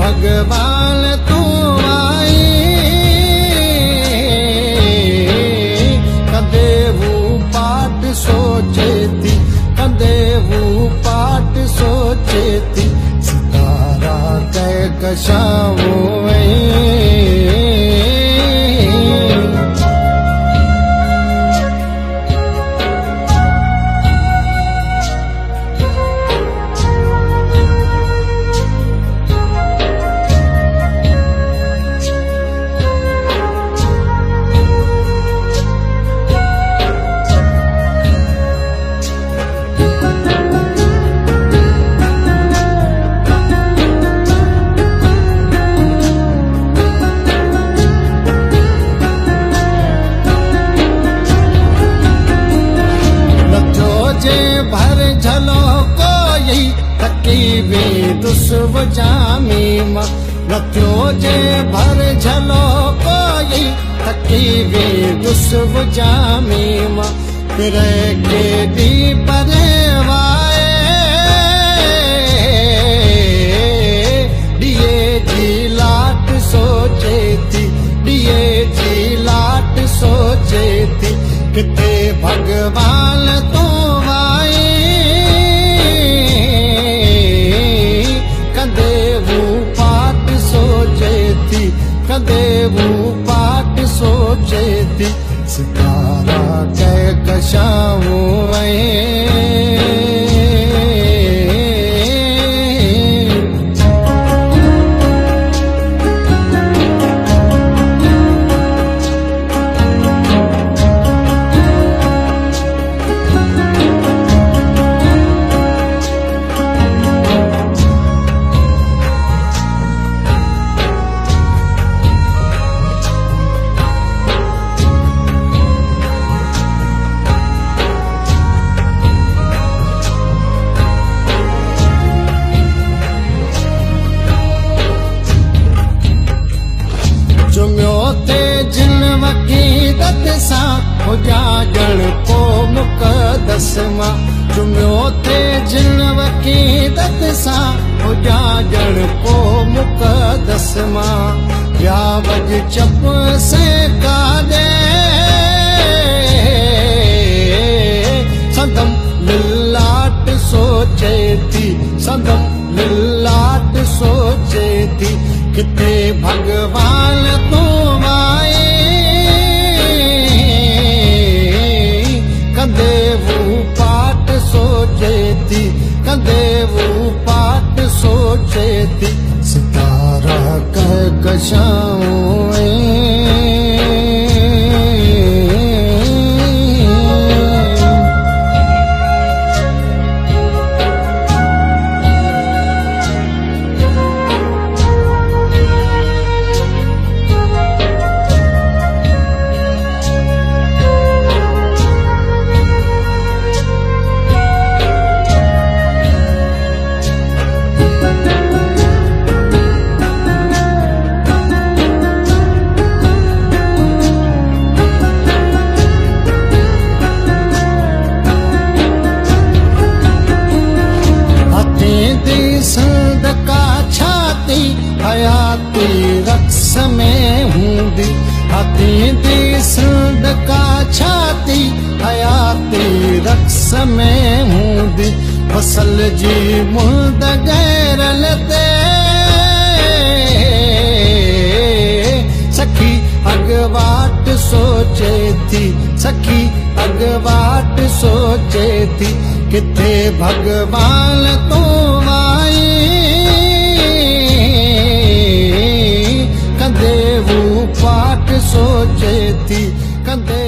भगवान तू आई कदे वो पाठ सोचे थी कदे वो पाठ सोचे थी सितारा कह कशाओ भर झलो कोई तकीबी दुस्व जामी मां रखियो जे भर झलो कोई तकीबी दुस्व जामी मां फिर के दी परे वाए दिए जी लाट सोचे थी दिए जी लाट सोचे थी किते भगवान तो कदे वो पाठ सोचे थी सितारा कह कशाओ हो जागण को मुक़दस मां जुमियो थे जिन वकीदत सा हो जागण को मुक़दस मां या वज चप से कादे संदम लिलाट सोचे थी संदम लिलाट सोचे थी किते भगवान तू आए कदे वो पाठ सोचे थी कदे वो पाठ सोचे थी सितारा कह कशाओ हयाती रक्स में हूंदी हाथी दी सिंध का छाती हयाती रक्स में हूंदी फसल जी मुंद गैरल ते सखी अगवाट सोचे थी सखी अगवाट सोचे थी किथे भगवान तो आई कदे वो पाठ सोचे थी कदे